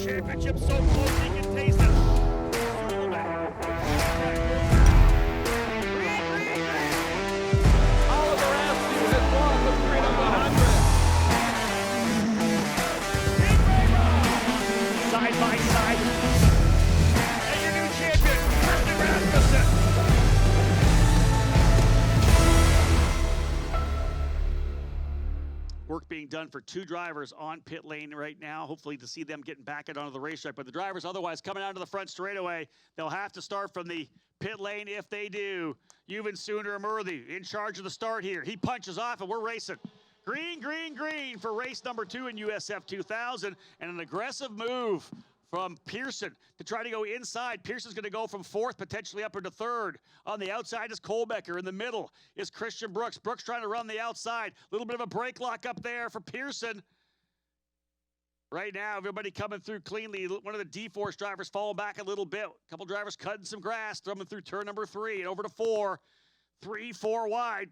championship so close you can taste it. Oliver Askew has won the Freedom 100. Side by side. And your new champion, Christian Rasmussen. Work being done for two drivers on pit lane right now, hopefully to see them getting back out onto the racetrack. But the drivers otherwise coming out to the front straightaway, they'll have to start from the pit lane if they do. Yuven Sundaramarthy in charge of the start here. He punches off and we're racing. Green, green, green for race number 2 in USF 2000, and an aggressive move from Pearson to try to go inside. Pearson's going to go from 4th, potentially up into 3rd. On the outside is Kohlbecker. In the middle is Christian Brooks. Brooks trying to run the outside. A little bit of a brake lock up there for Pearson. Right now, everybody coming through cleanly. One of the D-Force drivers falling back a little bit. A couple drivers cutting some grass, coming through turn number 3 and over to 4. 3, 4 wide.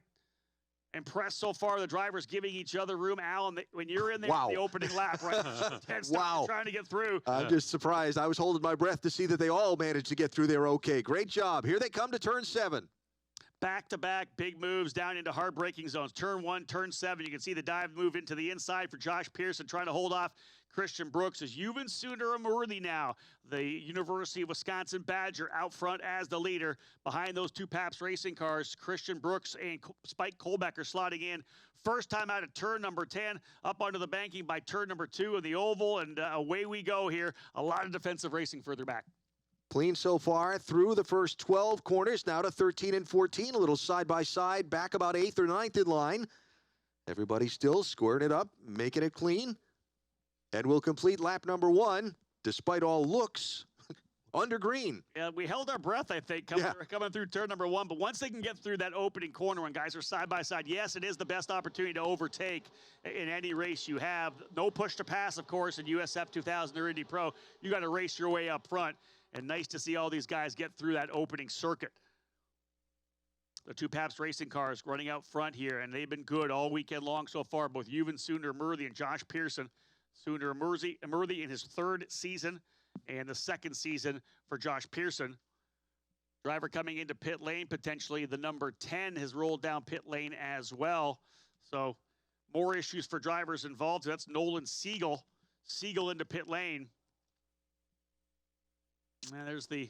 Impressed so far. The drivers giving each other room. Alan, when you're in there in the opening lap, right? Trying to get through. I'm just surprised. I was holding my breath to see that they all managed to get through there okay. Great job. Here they come to turn 7. Back-to-back big moves down into hard braking zones. Turn 1, turn 7. You can see the dive move into the inside for Josh Pearson, trying to hold off Christian Brooks. Is Yuven Sundaramarthy now, the University of Wisconsin Badger, out front as the leader. Behind those two Pabst racing cars, Christian Brooks and Spike Kohlbecker slotting in. First time out of turn number 10, up onto the banking by turn number 2 in the oval, and away we go here. A lot of defensive racing further back. Clean so far through the first 12 corners, now to 13 and 14. A little side-by-side, back about 8th or 9th in line. Everybody still squaring it up, making it clean. And we'll complete lap number 1, despite all looks, under green. Yeah, we held our breath, I think, coming through turn number 1. But once they can get through that opening corner when guys are side-by-side, yes, it is the best opportunity to overtake in any race you have. No push to pass, of course, in USF 2000 or Indy Pro. You got to race your way up front. And nice to see all these guys get through that opening circuit. The two Pabst racing cars running out front here, and they've been good all weekend long so far, both Yuven Sundaramarthy and Josh Pearson. Sundaramarthy in his 3rd season and the 2nd season for Josh Pearson. Driver coming into pit lane, potentially the number 10 has rolled down pit lane as well. So more issues for drivers involved. That's Nolan Siegel. Siegel into pit lane. And there's the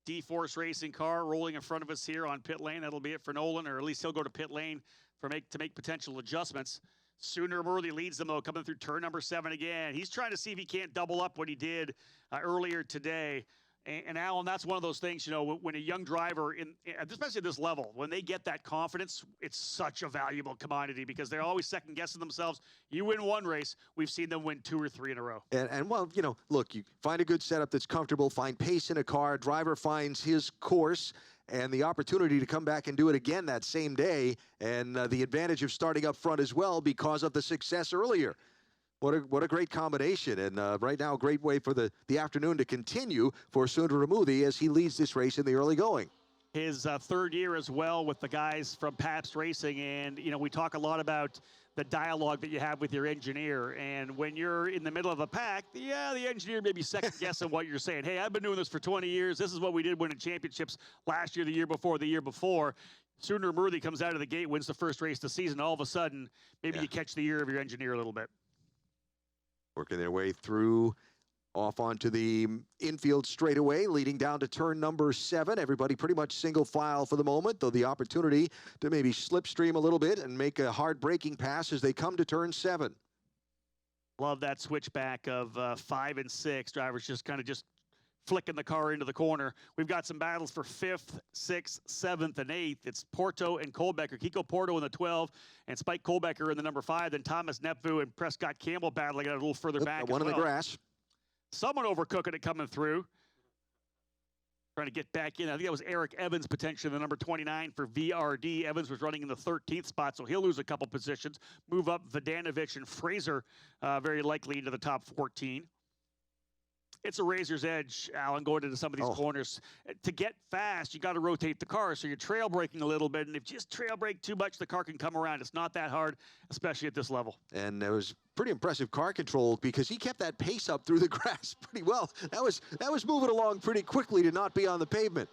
D-Force racing car rolling in front of us here on pit lane. That'll be it for Nolan, or at least he'll go to pit lane to make potential adjustments. Sundaramarthy leads them, though, coming through turn number 7 again. He's trying to see if he can't double up what he did earlier today. And Alan, that's one of those things, you know, when a young driver, especially at this level, when they get that confidence, it's such a valuable commodity because they're always second-guessing themselves. You win one race, we've seen them win 2 or 3 in a row. And well, you know, look, you find a good setup that's comfortable, find pace in a car, driver finds his course, and the opportunity to come back and do it again that same day, and the advantage of starting up front as well because of the success earlier. What a great combination, and right now a great way for the afternoon to continue for Sundaramarthy as he leads this race in the early going. His 3rd year as well with the guys from Pabst Racing, and you know, we talk a lot about the dialogue that you have with your engineer, and when you're in the middle of a pack, yeah, the engineer may be second guessing what you're saying. Hey, I've been doing this for 20 years. This is what we did winning championships last year, the year before, the year before. Sundaramarthy comes out of the gate, wins the first race of the season. All of a sudden, maybe you catch the ear of your engineer a little bit. Working their way through, off onto the infield straightaway, leading down to turn number 7. Everybody pretty much single file for the moment, though the opportunity to maybe slipstream a little bit and make a hard braking pass as they come to turn 7. Love that switchback of 5 and 6. Drivers just flicking the car into the corner. We've got some battles for 5th, 6th, 7th, and 8th. It's Porto and Kohlbecker. Kiko Porto in the 12, and Spike Kohlbecker in the number 5. Then Thomas Nepvu and Prescott Campbell battling it a little further back. One in the grass. Someone overcooking it coming through. Trying to get back in. I think that was Eric Evans, potentially the number 29 for VRD. Evans was running in the 13th spot, so he'll lose a couple positions. Move up Vodanovic and Fraser very likely into the top 14. It's a razor's edge, Alan, going into some of these corners. To get fast, you got to rotate the car, so you're trail braking a little bit, and if you just trail brake too much, the car can come around. It's not that hard, especially at this level. And it was pretty impressive car control because he kept that pace up through the grass pretty well. That was moving along pretty quickly to not be on the pavement.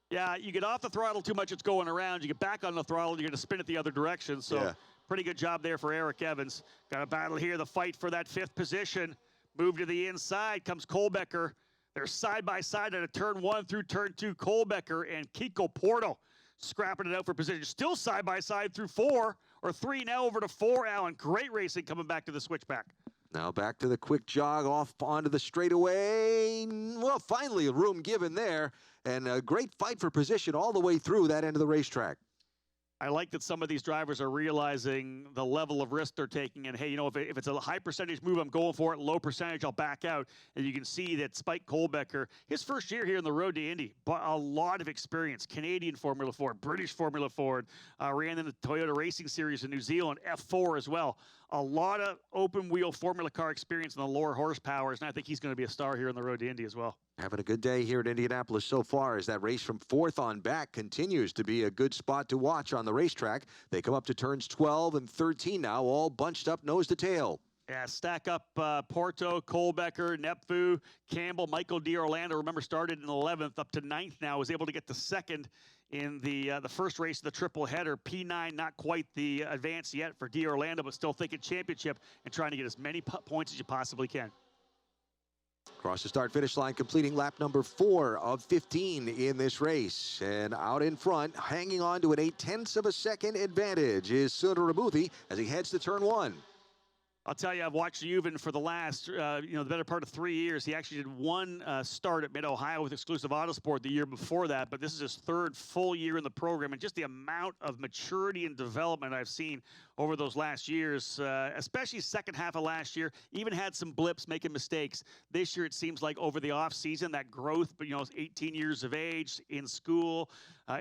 Yeah, you get off the throttle too much, it's going around. You get back on the throttle, you're going to spin it the other direction. So yeah. Pretty good job there for Eric Evans. Got a battle here, the fight for that 5th position. Move to the inside, comes Kohlbecker. They're side by side at a turn 1 through turn 2. Kohlbecker and Kiko Porto scrapping it out for position. Still side by side through 4 or 3 now over to 4. Allen, great racing coming back to the switchback. Now back to the quick jog off onto the straightaway. Well, finally a room given there, and a great fight for position all the way through that end of the racetrack. I like that some of these drivers are realizing the level of risk they're taking, and hey, you know, if it's a high percentage move, I'm going for it. Low percentage, I'll back out. And you can see that Spike Kohlbecker, his first year here in the road to Indy, but a lot of experience. Canadian Formula Ford, British Formula Ford, ran in the Toyota Racing Series in New Zealand, F4 as well. A lot of open wheel Formula car experience in the lower horsepowers, and I think he's going to be a star here in the road to Indy as well. Having a good day here at Indianapolis so far as that race from 4th on back continues to be a good spot to watch on the racetrack. They come up to turns 12 and 13 now, all bunched up nose to tail. Yeah, stack up Porto, Kohlbecker, Nepfu, Campbell, Michael D'Orlando. Remember, started in 11th up to 9th now. Was able to get to 2nd in the first race of the triple header. P9, not quite the advance yet for D'Orlando, but still thinking championship and trying to get as many points as you possibly can. Across the start-finish line, completing lap number 4 of 15 in this race. And out in front, hanging on to an 0.8 of a second advantage is Sunaramuthi as he heads to turn 1. I'll tell you, I've watched Juven for the last, the better part of 3 years. He actually did one start at Mid-Ohio with Exclusive Autosport the year before that, but this is his 3rd full year in the program, and just the amount of maturity and development I've seen over those last years, especially second half of last year, even had some blips, making mistakes. This year, it seems like over the off season, that growth, but 18 years of age, in school,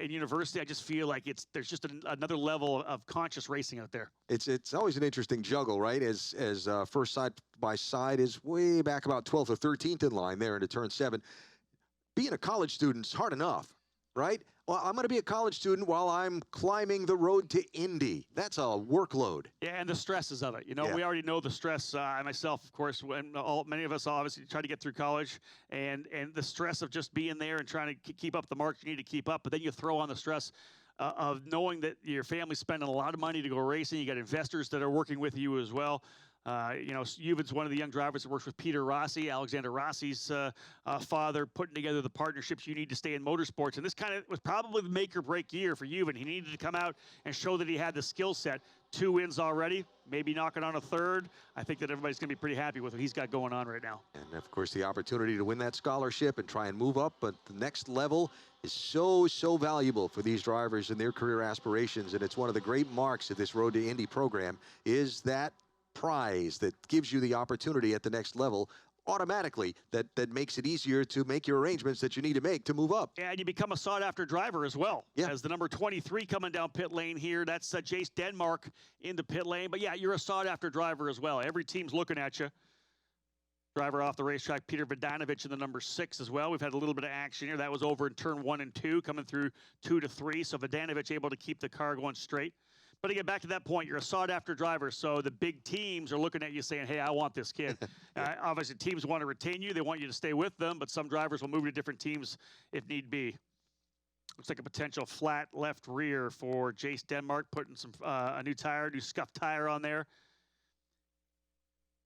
in university, I just feel like there's just another level of conscious racing out there. It's always an interesting juggle, right? As first side by side is way back about 12th or 13th in line there into turn 7. Being a college student's hard enough, right? Well, I'm going to be a college student while I'm climbing the road to Indy. That's a workload. Yeah, and the stresses of it. Yeah. We already know the stress. I myself, of course, many of us obviously try to get through college, and the stress of just being there and trying to keep up the marks you need to keep up. But then you throw on the stress of knowing that your family's spending a lot of money to go racing. You got investors that are working with you as well. Juven's one of the young drivers that works with Peter Rossi, Alexander Rossi's father, putting together the partnerships you need to stay in motorsports. And this kind of was probably the make or break year for Juven. He needed to come out and show that he had the skill set. 2 wins already, maybe knocking on a 3rd. I think that everybody's going to be pretty happy with what he's got going on right now. And of course, the opportunity to win that scholarship and try and move up, but the next level is so valuable for these drivers and their career aspirations. And it's one of the great marks of this Road to Indy program is that prize that gives you the opportunity at the next level automatically, that makes it easier to make your arrangements that you need to make to move up. And you become a sought-after driver as well. Yeah. As the number 23 coming down pit lane here, that's Jace Denmark into pit lane. But yeah, you're a sought-after driver as well. Every team's looking at you. Driver off the racetrack, Peter Vodanovic in the number 6 as well. We've had a little bit of action here. That was over in turn 1 and 2, coming through 2 to 3. So Vodanovic able to keep the car going straight. But again, back to that point, you're a sought-after driver, so the big teams are looking at you saying, hey, I want this kid. Obviously, teams want to retain you. They want you to stay with them, but some drivers will move to different teams if need be. Looks like a potential flat left rear for Jace Denmark, putting some a new scuffed tire on there.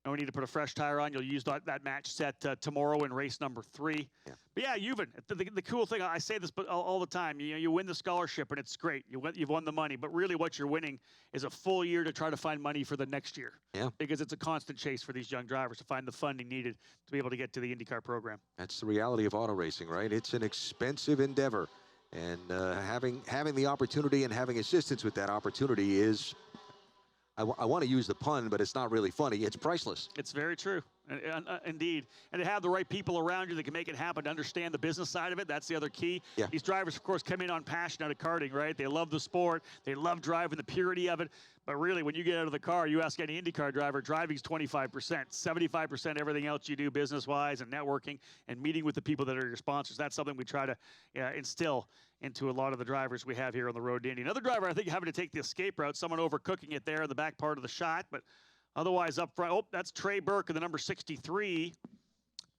No need to put a fresh tire on. You'll use that match set tomorrow in race number 3. Yeah. But yeah, Juven, the cool thing, I say this all the time, you win the scholarship and it's great. You've won the money, but really what you're winning is a full year to try to find money for the next year. Yeah. Because it's a constant chase for these young drivers to find the funding needed to be able to get to the IndyCar program. That's the reality of auto racing, right? It's an expensive endeavor. And having the opportunity and having assistance with that opportunity is, I want to use the pun, but it's not really funny. It's priceless. It's very true, indeed. And to have the right people around you that can make it happen, to understand the business side of it, that's the other key. Yeah. These drivers, of course, come in on passion out of karting, right? They love the sport. They love driving, the purity of it. But really, when you get out of the car, you ask any IndyCar driver, driving's 25%. 75% everything else you do business-wise and networking and meeting with the people that are your sponsors. That's something we try to instill into a lot of the drivers we have here on the road to Indy. Another driver, I think, having to take the escape route, someone overcooking it there in the back part of the shot, but Otherwise, up front, oh, that's Trey Burke in the number 63.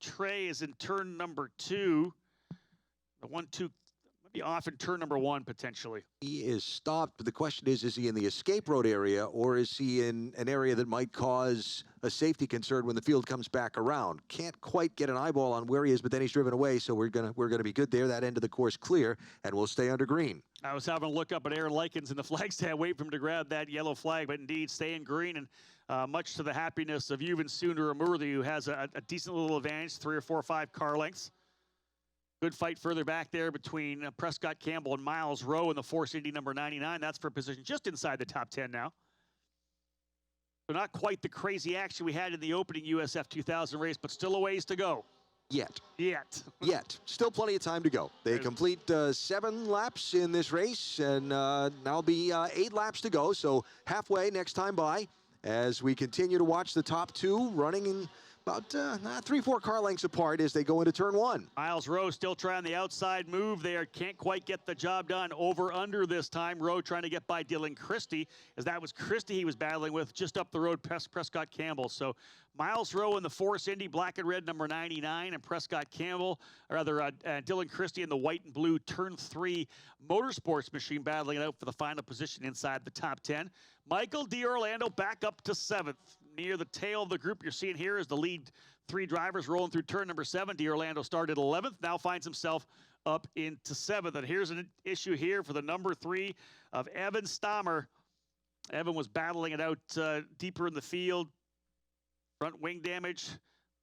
Trey is in turn number 2. The 1-2 might be off in turn number 1, potentially. He is stopped, but the question is he in the escape road area, or is he in an area that might cause a safety concern when the field comes back around? Can't quite get an eyeball on where he is, but then he's driven away, so we're gonna be good there. That end of the course clear, and we'll stay under green. I was having a look up at Aaron Likens in the flag stand, waiting for him to grab that yellow flag, but indeed staying green, and much to the happiness of Yuvan Sundaramurthy, who has a decent little advantage, 3 or 4 or 5 car lengths. Good fight further back there between Prescott Campbell and Miles Rowe in the Force Indy number 99. That's for a position just inside the top 10 now. So not quite the crazy action we had in the opening USF 2000 race, but still a ways to go. Yet. Still plenty of time to go. They complete 7 laps in this race, and now be 8 laps to go, so halfway next time by as we continue to watch the top 2 running in about 3-4 car lengths apart as they go into turn 1. Miles Rowe still trying the outside move there. Can't quite get the job done. Over-under this time. Rowe trying to get by Dylan Christie, as that was Christie he was battling with just up the road, Prescott Campbell. So Miles Rowe in the Force Indy, black and red number 99, and Prescott Campbell, or rather Dylan Christie in the white and blue turn 3 motorsports machine battling it out for the final position inside the top 10. Michael D'Orlando back up to 7th. Near the tail of the group you're seeing here is the lead 3 drivers rolling through turn number 7. D'Orlando started 11th, now finds himself up into 7th. And here's an issue here for the number 3 of Evan Stammer. Evan was battling it out deeper in the field. Front wing damage.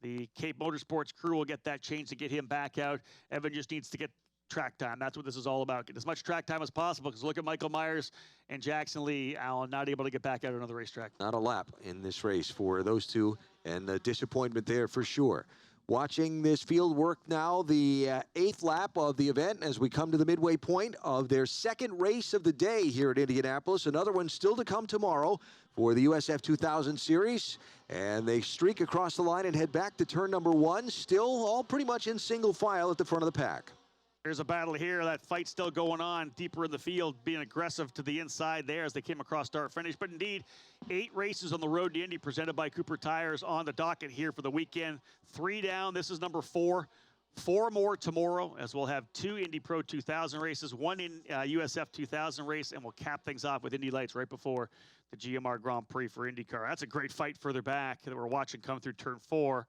The Cape Motorsports crew will get that changed to get him back out. Evan just needs to get track time. That's what this is all about. Get as much track time as possible, because look at Michael Myers and Jackson Lee, Allen, not able to get back out on the racetrack. Not a lap in this race for those 2, and a disappointment there for sure. Watching this field work now, the 8th lap of the event as we come to the midway point of their 2nd race of the day here at Indianapolis. Another one still to come tomorrow for the USF 2000 series. And they streak across the line and head back to turn number 1, still all pretty much in single file at the front of the pack. There's a battle here. That fight still going on deeper in the field, being aggressive to the inside there as they came across start finish. But indeed, 8 races on the road to Indy presented by Cooper Tires on the docket here for the weekend. 3 down. This is number 4. 4 more tomorrow, as we'll have 2 Indy Pro 2000 races, 1 in USF 2000 race, and we'll cap things off with Indy Lights right before the GMR Grand Prix for IndyCar. That's a great fight further back that we're watching come through turn 4.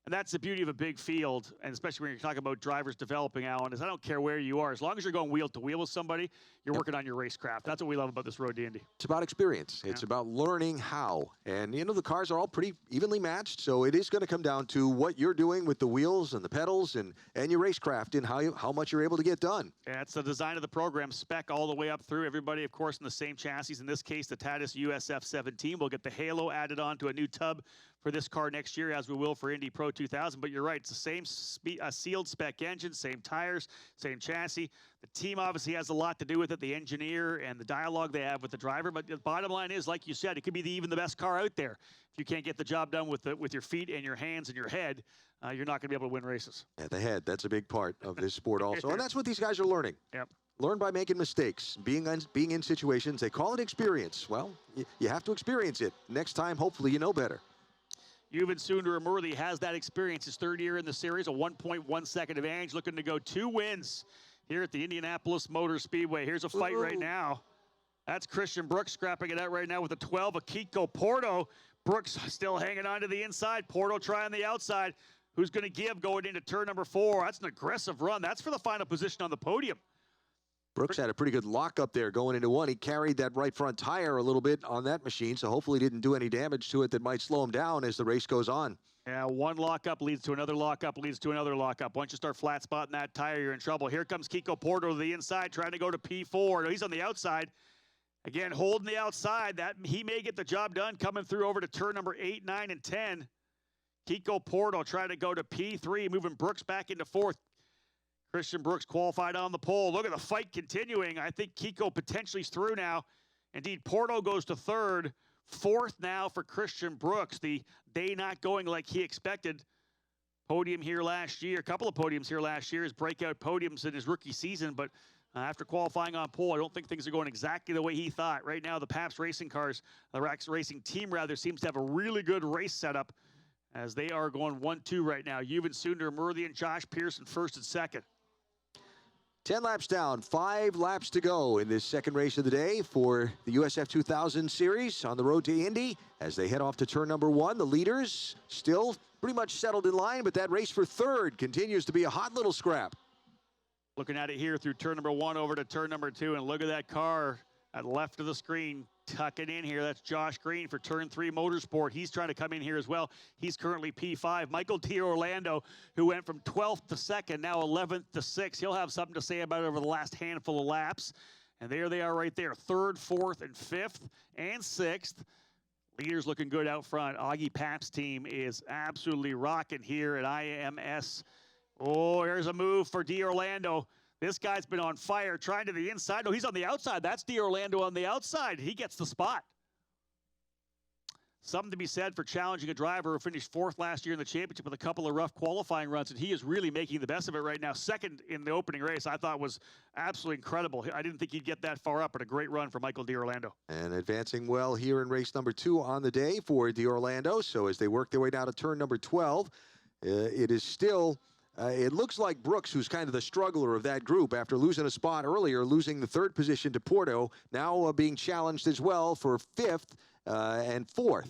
And that's the beauty of a big field, and especially when you're talking about drivers developing, Alan, is I don't care where you are. As long as you're going wheel to wheel with somebody, you're working on your racecraft. That's what we love about this road to Indy. It's about experience. It's about learning how. And, you know, the cars are all pretty evenly matched, so it is going to come down to what you're doing with the wheels and the pedals and your racecraft and how much you're able to get done. Yeah, it's the design of the program, spec all the way up through. Everybody, of course, in the same chassis. In this case, the Tatis USF 17 will get the halo added on to a new tub for this car next year, as we will for Indy Pro 2000. But you're right, it's the same sealed spec engine, same tires, same chassis. The team obviously has a lot to do with it, the engineer and the dialogue they have with the driver. But the bottom line is, like you said, it could be even the best car out there. If you can't get the job done with your feet and your hands and your head, you're not going to be able to win races. At the head, that's a big part of this sport also. And that's what these guys are learning. Yep. Learn by making mistakes, being in situations. They call it experience. Well, you have to experience it. Next time, hopefully, you know better. Yuvan Sundaramurthy has that experience. His 3rd year in the series, a 1.1 second advantage, looking to go 2 wins here at the Indianapolis Motor Speedway. Here's a fight right now. That's Christian Brooks scrapping it out right now with a 12. Akiko Porto. Brooks still hanging on to the inside. Porto trying the outside. Who's going to give going into turn number 4? That's an aggressive run. That's for the final position on the podium. Brooks had a pretty good lockup there going into 1. He carried that right front tire a little bit on that machine, so hopefully didn't do any damage to it that might slow him down as the race goes on. Yeah, one lockup leads to another lockup, leads to another lockup. Once you start flat spotting that tire, you're in trouble. Here comes Kiko Porto to the inside, trying to go to P4. No, he's on the outside. Again, holding the outside. That he may get the job done coming through over to turn number 8, 9, and 10. Kiko Porto trying to go to P3, moving Brooks back into 4th. Christian Brooks qualified on the pole. Look at the fight continuing. I think Kiko potentially is through now. Indeed, Porto goes to 3rd. 4th now for Christian Brooks. The day not going like he expected. Podium here last year. A couple of podiums here last year. His breakout podiums in his rookie season. But After qualifying on pole, I don't think things are going exactly the way he thought. Right now, the Pabst Racing cars, the Rex Racing team rather, seems to have a really good race setup as they are going 1-2 right now. Yuven Sunder, Murthy, Josh Pearson first and second. 10 laps down, 5 laps to go in this second race of the day for the USF 2000 Series on the road to Indy. As they head off to turn number 1, the leaders still pretty much settled in line, but that race for third continues to be a hot little scrap. Looking at it here through turn number 1 over to turn number 2, and look at that car at left of the screen tucking in here. That's Josh Green for turn 3 Motorsport. He's trying to come in here as well. He's currently P5. Michael D'Orlando, who went from 12th to 2nd, now 11th to 6th. He'll have something to say about it over the last handful of laps. And there they are right there, 3rd, 4th, and 5th, and 6th. Leaders looking good out front. Augie Pap's team is absolutely rocking here at IMS. Oh, here's a move for D'Orlando. This guy's been on fire, trying to the inside. No, he's on the outside. That's D'Orlando on the outside. He gets the spot. Something to be said for challenging a driver who finished 4th last year in the championship with a couple of rough qualifying runs, and he is really making the best of it right now. 2nd in the opening race, I thought was absolutely incredible. I didn't think he'd get that far up, but a great run for Michael D'Orlando. And advancing well here in race number 2 on the day for D'Orlando. So as they work their way down to turn number 12, it is still... it looks like Brooks, who's kind of the struggler of that group after losing a spot earlier, losing the 3rd position to Porto, now being challenged as well for 5th and 4th.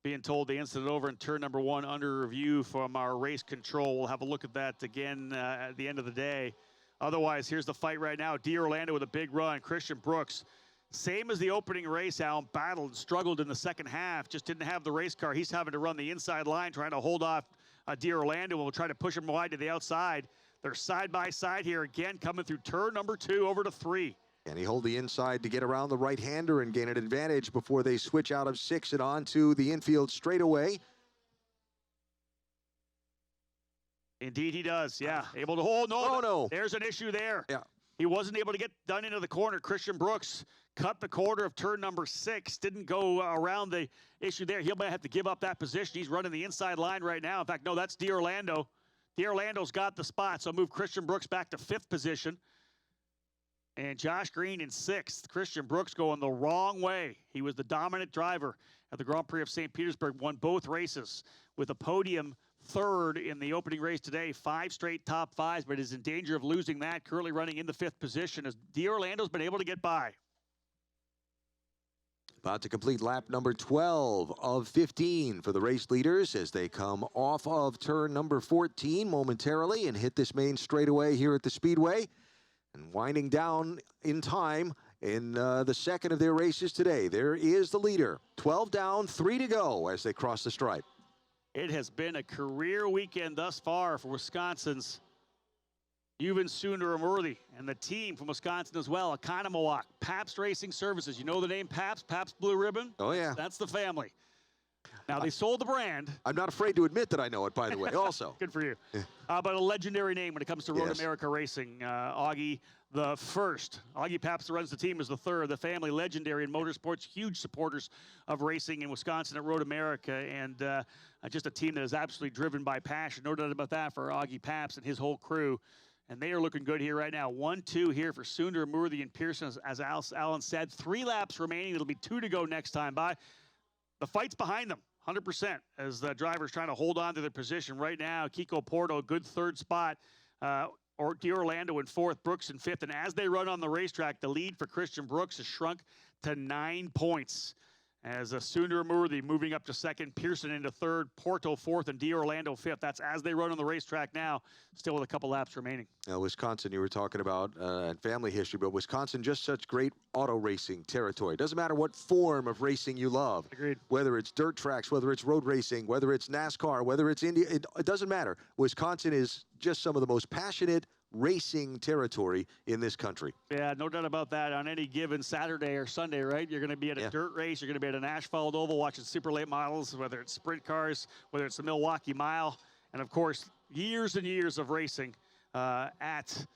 Being told the incident over in turn number 1 under review from our race control. We'll have a look at that again at the end of the day. Otherwise, here's the fight right now. D'Orlando with a big run. Christian Brooks, same as the opening race, Alan, battled and struggled in the second half. Just didn't have the race car. He's having to run the inside line, trying to hold off D'Orlando. Will try to push him wide to the outside. They're side by side here again, coming through turn number 2 over to 3. And he hold the inside to get around the right-hander and gain an advantage before they switch out of 6 and onto the infield straightaway. Indeed he does, yeah. Able to hold, no. There's an issue there. Yeah. He wasn't able to get done into the corner. Christian Brooks cut the corner of turn number 6. Didn't go around the issue there. He might have to give up that position. He's running the inside line right now. In fact, no, that's D'Orlando. D'Orlando's got the spot, so move Christian Brooks back to 5th position. And Josh Green in 6th. Christian Brooks going the wrong way. He was the dominant driver at the Grand Prix of St. Petersburg, won both races with a podium 3rd in the opening race today. 5 straight top 5s, but is in danger of losing that. Currently running in the 5th position as D'Orlando's been able to get by. About to complete lap number 12 of 15 for the race leaders as they come off of turn number 14 momentarily and hit this main straightaway here at the Speedway. And winding down in time in the second of their races today. There is the leader. 12 down, 3 to go as they cross the stripe. It has been a career weekend thus far for Wisconsin's Yuven Sunder and the team from Wisconsin as well. Economowalk, Pabst Racing Services. You know the name Pabst? Pabst Blue Ribbon? Oh, yeah. That's the family. Now, they sold the brand. I'm not afraid to admit that I know it, by the way, also. Good for you. But a legendary name when it comes to Road America Racing. Augie, the first. Augie Pabst runs the team, is the 3rd. The family, legendary in motorsports, huge supporters of racing in Wisconsin at Road America, and just a team that is absolutely driven by passion. No doubt about that for Augie Pabst and his whole crew. And they are looking good here right now. 1-2 here for Sunder, Murthy, and Pearson, as Alan said. 3 laps remaining. It'll be 2 to go next time by. The fight's behind them, 100%, as the driver's trying to hold on to their position right now. Kiko Porto, good 3rd spot. Or D'Orlando in 4th, Brooks in 5th. And as they run on the racetrack, the lead for Christian Brooks has shrunk to 9 points. As Sunder Murthy moving up to 2nd, Pearson into 3rd, Porto 4th, and D'Orlando 5th. That's as they run on the racetrack now, still with a couple laps remaining. Now, Wisconsin, you were talking about and family history, but Wisconsin, just such great auto racing territory. Doesn't matter what form of racing you love. Agreed. Whether it's dirt tracks, whether it's road racing, whether it's NASCAR, whether it's Indy, it doesn't matter. Wisconsin is just some of the most passionate racing territory in this country. Yeah, no doubt about that. On any given Saturday or Sunday, right? You're going to be at a dirt race. You're going to be at an asphalt oval watching super late models, whether it's sprint cars, whether it's the Milwaukee Mile, and of course, years and years of racing at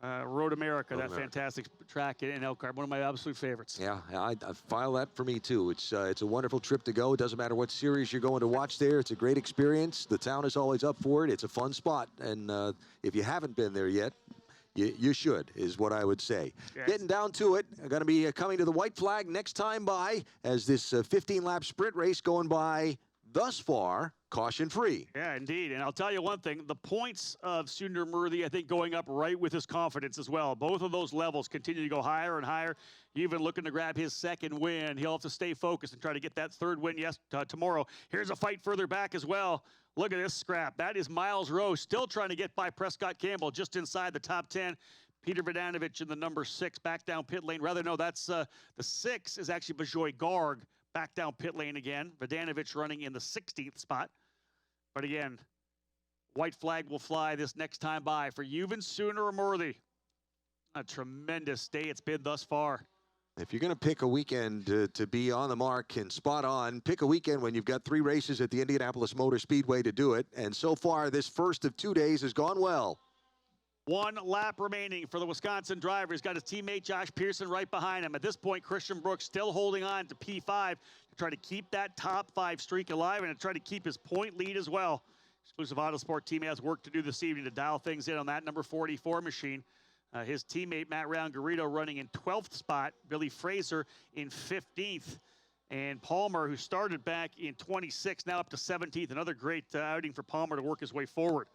Road America, that fantastic track in Elkhart, one of my absolute favorites. Yeah, I file that for me too. It's a wonderful trip to go. It doesn't matter what series you're going to watch there. It's a great experience. The town is always up for it. It's a fun spot, and if you haven't been there yet, You should, is what I would say. Yes. Getting down to it, going to be coming to the white flag next time by as this 15-lap sprint race going by thus far, caution-free. Yeah, indeed. And I'll tell you one thing, the points of Sundar Murthy, I think, going up right with his confidence as well. Both of those levels continue to go higher and higher. Even looking to grab his second win. He'll have to stay focused and try to get that third win tomorrow. Here's a fight further back as well. Look at this scrap. That is Miles Rowe still trying to get by Prescott Campbell just inside the top 10. Peter Bogdanovich in the number 6 back down pit lane. Rather, no, that's the 6 is actually Bajoy Garg back down pit lane again. Bogdanovich running in the 16th spot. But again, white flag will fly this next time by for Yuven Sundar. A tremendous day it's been thus far. If you're going to pick a weekend to be on the mark and spot on, pick a weekend when you've got 3 races at the Indianapolis Motor Speedway to do it. And so far, this first of 2 days has gone well. 1 lap remaining for the Wisconsin driver. He's got his teammate Josh Pearson right behind him. At this point, Christian Brooks still holding on to P5 to try to keep that top 5 streak alive and to try to keep his point lead as well. Exclusive Autosport team has work to do this evening to dial things in on that number 44 machine. His teammate Matt Round-Garrido running in 12th spot. Billy Fraser in 15th. And Palmer, who started back in 26th, now up to 17th. Another great outing for Palmer to work his way forward.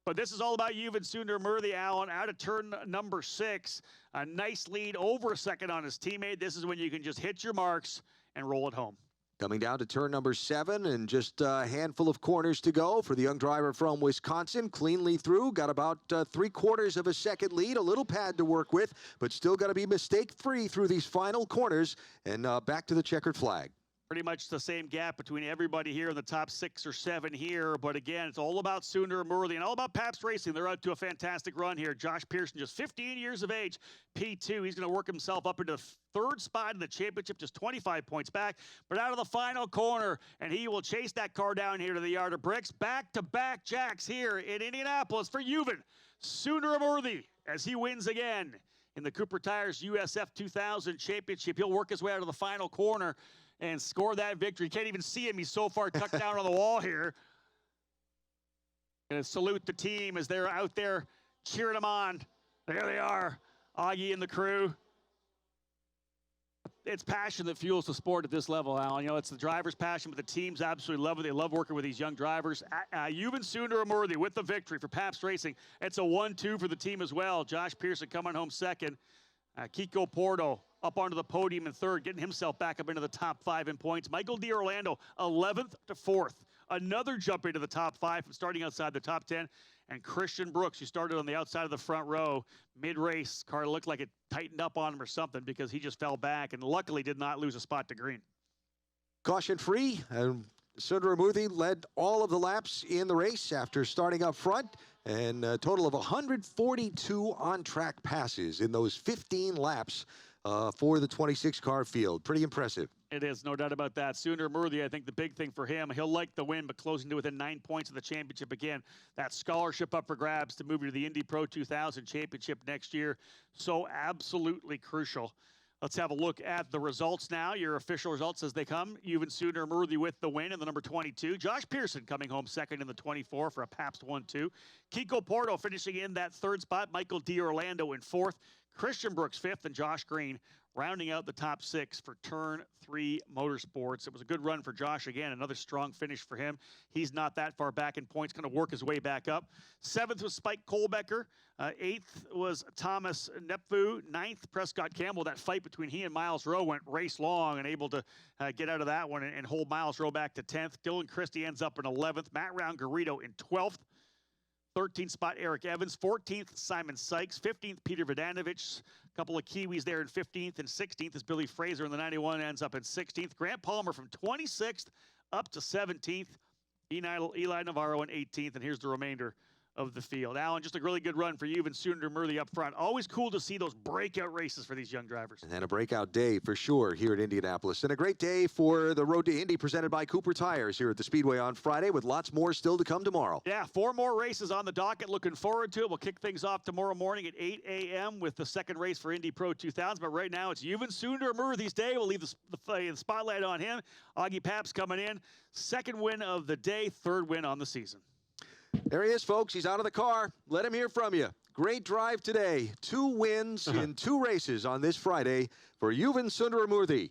But this is all about Yuven Sundar, Allen, out of turn number 6. A nice lead over a second on his teammate. This is when you can just hit your marks and roll it home. Coming down to turn number 7 and just a handful of corners to go for the young driver from Wisconsin. Cleanly through, got about 3/4 of a second lead, a little pad to work with, but still got to be mistake-free through these final corners and back to the checkered flag. Pretty much the same gap between everybody here in the top 6 or 7 here. But again, it's all about Sundar and all about Pabst Racing. They're out to a fantastic run here. Josh Pearson, just 15 years of age, P2. He's going to work himself up into 3rd spot in the championship, just 25 points back. But out of the final corner, and he will chase that car down here to the yard of bricks. Back-to-back jacks here in Indianapolis for Yuven Sundar as he wins again in the Cooper Tires USF 2000 Championship. He'll work his way out of the final corner and score that victory. You can't even see him. He's so far tucked down on the wall here. Gonna salute the team as they're out there cheering him on. There they are, Augie and the crew. It's passion that fuels the sport at this level, Alan. You know, it's the driver's passion, but the teams absolutely love it. They love working with these young drivers. Yuven Sundar with the victory for Pabst Racing. It's a 1-2 for the team as well. Josh Pearson coming home 2nd. Kiko Porto up onto the podium in 3rd, getting himself back up into the top 5 in points. Michael D'Orlando, 11th to 4th. Another jump into the top 5 from starting outside the top 10. And Christian Brooks, who started on the outside of the front row, mid-race. Car looked like it tightened up on him or something because he just fell back and luckily did not lose a spot to green. Caution-free, and Sundar led all of the laps in the race after starting up front. And a total of 142 on-track passes in those 15 laps for the 26-car field. Pretty impressive. It is, no doubt about that. Sundar, I think the big thing for him, he'll like the win, but closing to within 9 points of the championship again. That scholarship up for grabs to move you to the Indy Pro 2000 Championship next year. So absolutely crucial. Let's have a look at the results now. Your official results as they come. Yuven Sundar with the win in the number 22. Josh Pearson coming home 2nd in the 24 for a Pabst 1-2. Kiko Porto finishing in that 3rd spot. Michael D'Orlando in 4th. Christian Brooks 5th, and Josh Green rounding out the top 6 for Turn 3 Motorsports. It was a good run for Josh again. Another strong finish for him. He's not that far back in points, going to work his way back up. 7th was Spike Kohlbecker. 8th was Thomas Nepfu. 9th, Prescott Campbell. That fight between he and Miles Rowe went race long and able to get out of that one and hold Miles Rowe back to 10th. Dylan Christie ends up in 11th. Matt Round-Garrido in 12th. 13th spot, Eric Evans. 14th, Simon Sykes. 15th, Peter Bogdanovich. A couple of Kiwis there in 15th and 16th as Billy Fraser in the 91 ends up in 16th. Grant Palmer from 26th up to 17th. Eli Navarro in 18th, and here's the remainder of the field. Alan, just a really good run for Yuven Sundar up front. Always cool to see those breakout races for these young drivers. And a breakout day for sure here at Indianapolis. And a great day for the Road to Indy presented by Cooper Tires here at the Speedway on Friday, with lots more still to come tomorrow. Yeah, 4 more races on the docket. Looking forward to it. We'll kick things off tomorrow morning at 8 a.m. with the 2nd race for Indy Pro 2000. But right now it's Yuven Sundar day. We'll leave the spotlight on him. Augie Pabst coming in. 2nd win of the day, 3rd win on the season. There he is, folks. He's out of the car. Let him hear from you. Great drive today. 2 wins in 2 races on this Friday for Yuvan Sundaramurthy.